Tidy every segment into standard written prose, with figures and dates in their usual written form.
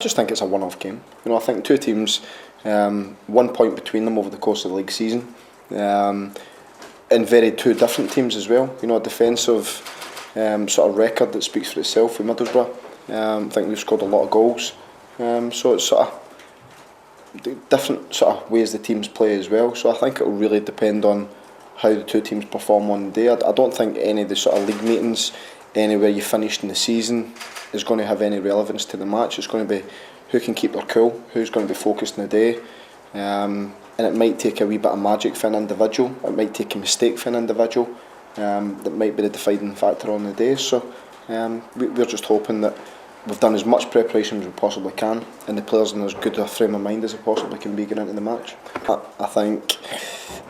I just think it's a one-off game. I think two teams, 1 point between them over the course of the league season, and very two different teams as well. A defensive sort of record that speaks for itself with Middlesbrough. I think we've scored a lot of goals, so it's sort of different sort of ways the teams play as well. So I think it will really depend on how the two teams perform on the day. I don't think any of the sort of league meetings, anywhere you finished in the season, is going to have any relevance to the match. It's going to be who can keep their cool, who's going to be focused in the day, and it might take a wee bit of magic for an individual. It might take a mistake for an individual that might be the deciding factor on the day. So we're just hoping that we've done as much preparation as we possibly can, and the players in as good a frame of mind as they possibly can be going into the match. I think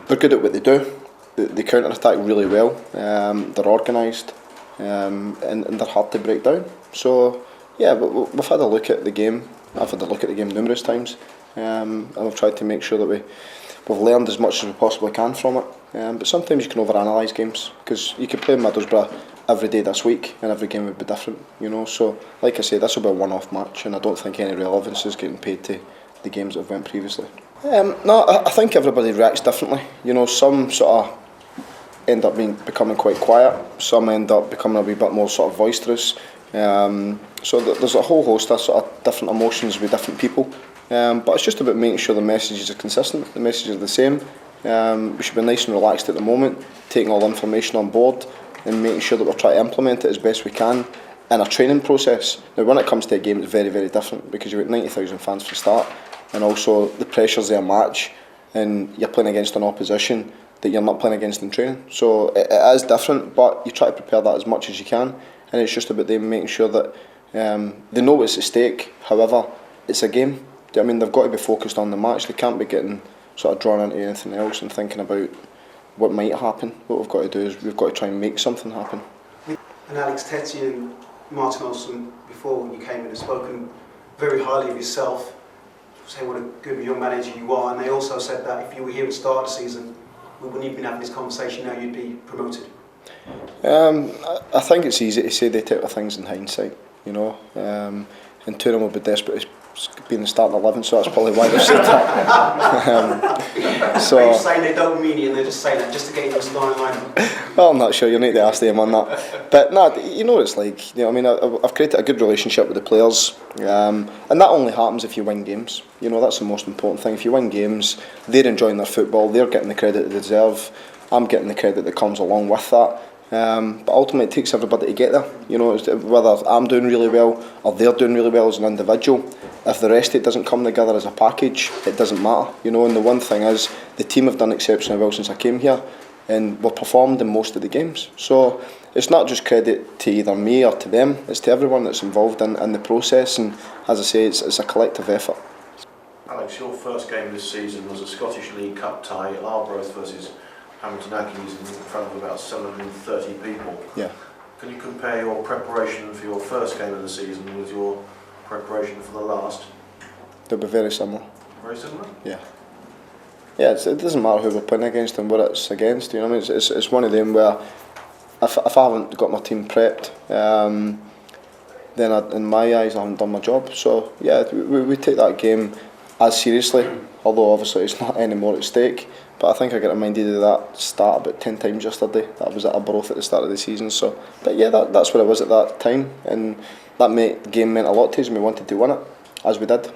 they're good at what they do. They counter-attack really well. They're organised, and they're hard to break down. So yeah, we've had a look at the game. I've had a look at the game numerous times, and we've tried to make sure that we've learned as much as we possibly can from it. But sometimes you can overanalyse games, because you could play Middlesbrough every day this week and every game would be different. So like I say, this will be a one-off match, and I don't think any relevance is getting paid to the games that have went previously. No, I think everybody reacts differently. Some sort of end up becoming quite quiet. Some end up becoming a wee bit more sort of boisterous. So there's a whole host of sort of different emotions with different people. But it's just about making sure the messages are consistent, the messages are the same. We should be nice and relaxed at the moment, taking all the information on board and making sure that we're trying to implement it as best we can in a training process. Now, when it comes to a game, it's very, very different, because you've got 90,000 fans for the start, and also the pressures of a match, and you're playing against an opposition that you're not playing against in training. So it is different, but you try to prepare that as much as you can, and it's just about them making sure that they know what's at stake. However, it's a game. I mean, they've got to be focused on the match. They can't be getting sort of drawn into anything else and thinking about what might happen. What we've got to do is we've got to try and make something happen. And Alex, Tetty and Martin Olsen, before you came in, have spoken very highly of yourself, saying what a good young manager you are, and they also said that if you were here at the start of the season, we wouldn't even been having this conversation now, you'd be promoted. I think it's easy to say they type of things in hindsight, and two of them will be desperate to be in the starting 11, so that's probably why they've said that. So are you saying they don't mean it and they're just saying that just to get you to the starting line? Well, I'm not sure, you need to ask them on that. But no, what it's like. I've created a good relationship with the players, and that only happens if you win games. That's the most important thing. If you win games, they're enjoying their football, they're getting the credit they deserve, I'm getting the credit that comes along with that. But ultimately it takes everybody to get there. Whether I'm doing really well or they're doing really well as an individual, if the rest of it doesn't come together as a package, it doesn't matter. And the one thing is, the team have done exceptionally well since I came here, and we've performed in most of the games. So it's not just credit to either me or to them, it's to everyone that's involved in the process, and as I say, it's a collective effort. Alex, your first game this season was a Scottish League Cup tie, Arbroath versus Hamilton Accies, in front of about 730 people. Yeah. Can you compare your preparation for your first game of the season with your preparation for the last? They'll be very similar. Very similar? Yeah. Yeah, it doesn't matter who we're playing against and what it's against. It's one of them where if I haven't got my team prepped, then in my eyes I haven't done my job. So yeah, we take that game as seriously, although obviously it's not any more at stake. But I think I got reminded of that start about 10 times yesterday. That was at Arbroath at the start of the season. So, but yeah, that's what it was at that time, and that game meant a lot to us, and we wanted to win it, as we did.